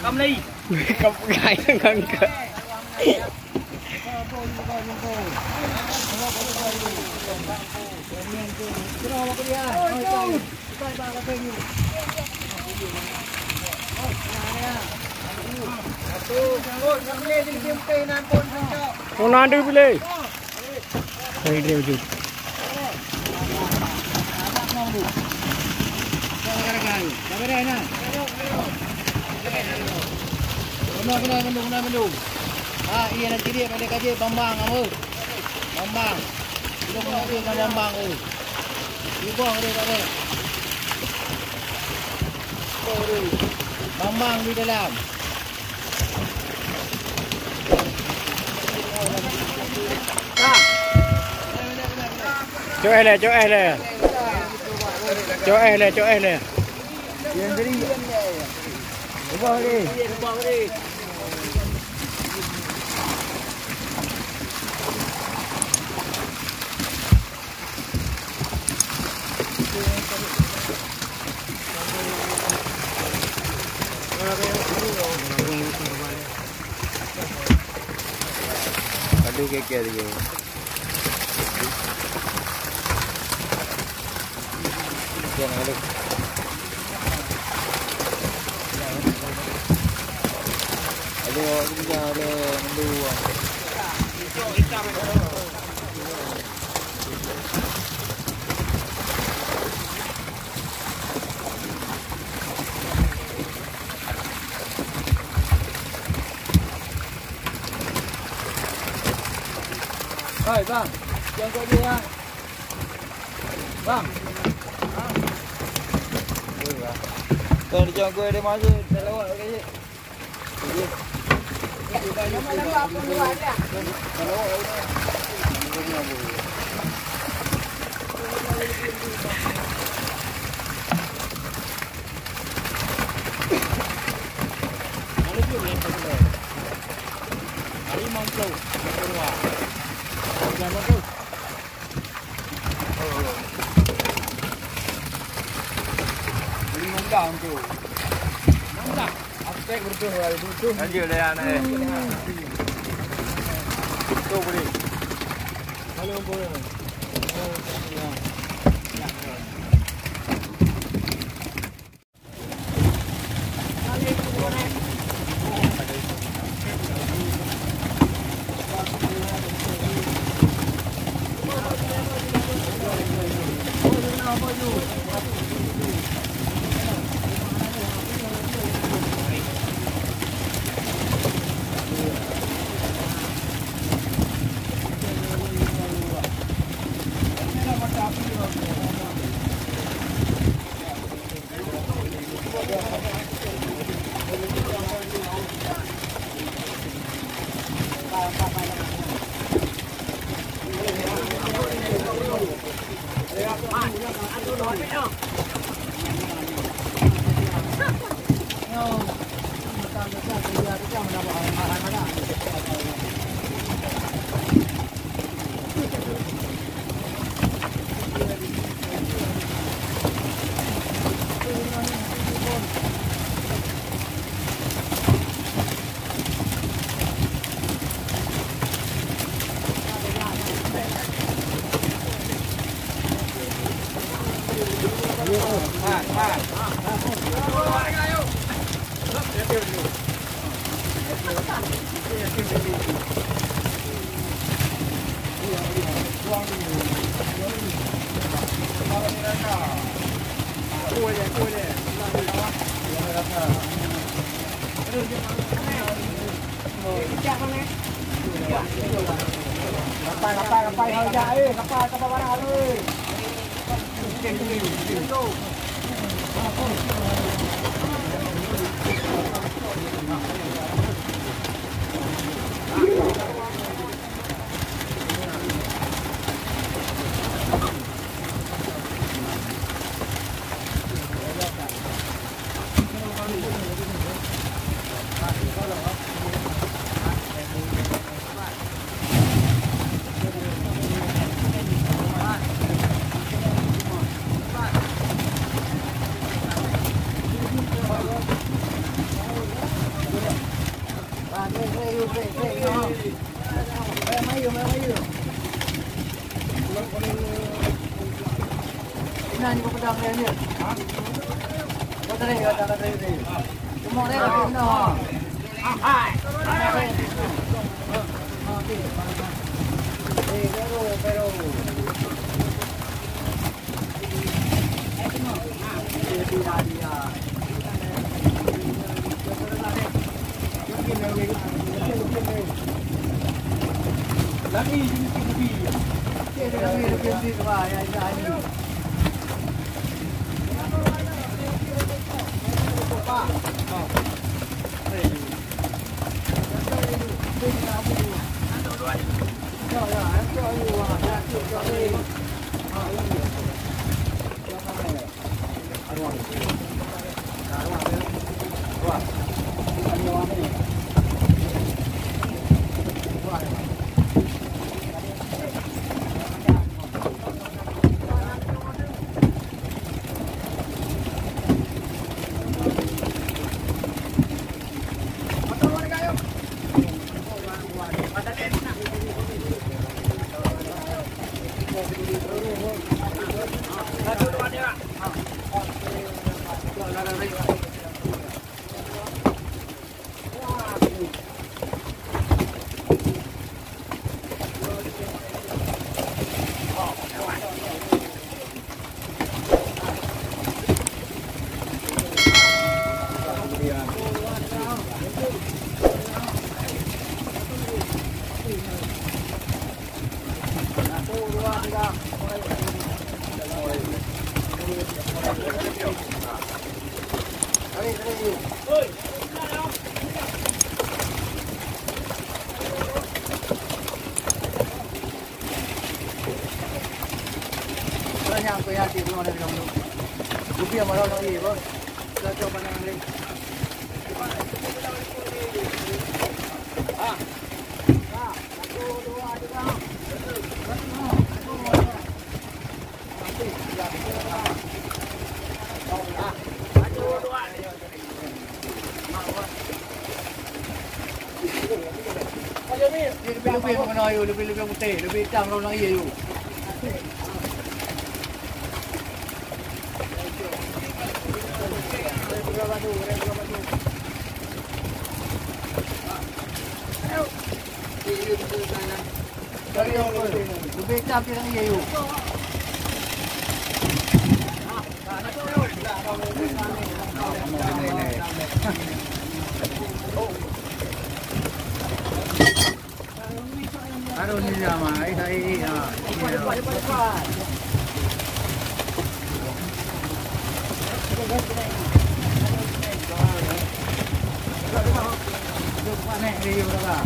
Cầm ly. Cầm gái gần cơ. Con non đi beli. Đây đều chụp. Mendung. Ah, iya nanti dia pada kaji Bambang kamu. Bambang. Belum nanti dengan Bambang tu. Ibang dia pada. Bambang di dalam. Chỗ này nè. Chỗ này. Yang jadi. Ubah ni. Aduh keke dia. Jangan aduh. Aduh, kita ada mendua. Oi, bang. Jangan kau dia. Bang. Kalau jangan kau dia masuk lewat lagi. Lanjut dah anak. Tu boleh. Halo boleh. Kapai harga kapai barang ni kau pedang ni. Kau tadi kata tadi. Cuma ni lagi benar. Hai. Pero. Lagi lebih. Lebih apa yang jadi. Yang kau yang tiada orang dalam tu. Rupiah malam lagi, bos. Kita coba nak beli. Ah. Satu, dua, tiga. Lebih mengenai you, lebih putih, lebih hitam orang lagi you. Lebih hitam dia lagi you. Aduh ni sama, ini ya. Mana ni you dah?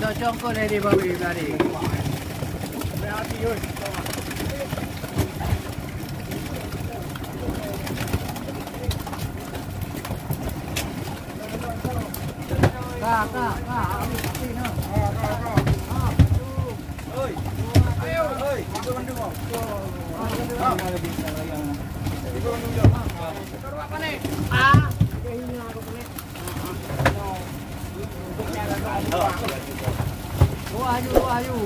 Dah congkol ni babi tadi. Berhati you. Kak, api no. Oi. Ayo, oi. Bantu mo. Apa ni? Ini aku ni. Ayo.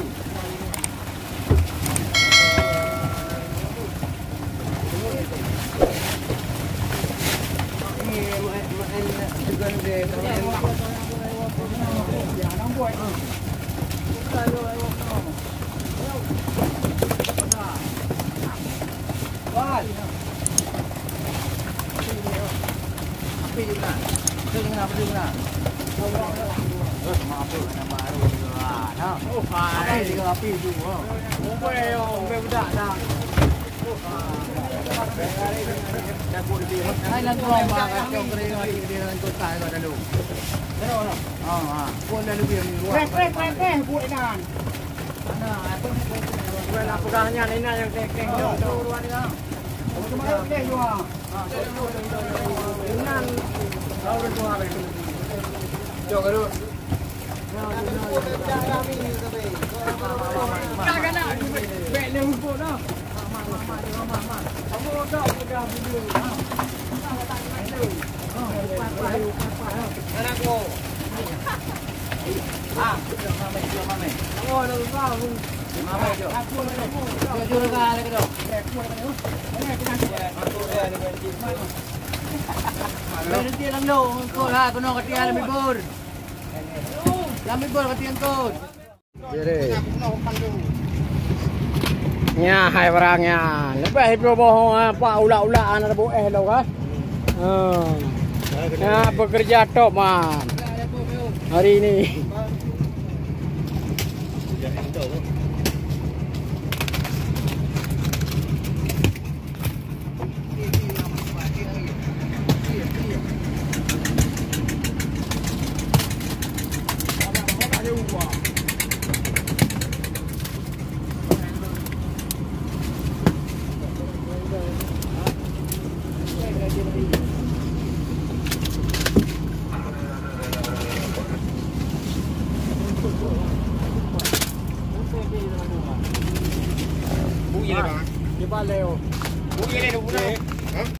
Hai lang ko ang mga kasyong kare nga hindi na ko tayo dalo. Pero ano? Ko na lubi ang luwa. Pre, buhay na. Ano, ako wala ko ganyan ina yung tek-tek do. Ruwa nila. Kumayo kay yo ha. Inan. Awal ko ha. Jo karo. Jaga na. Bele mo na. Mama. Kamu dah video. Anak ko. Jujur ka lagi dong. Berhenti lang lo, kau lah, kau nak katian lebih bor. Lebih bor katian kau. Jadi. Nya hai barangnya. Lebih hibur bohong apa ulah-ulah anak bu lo kan. Ya bekerja top man. Hari ini. Di Baleo.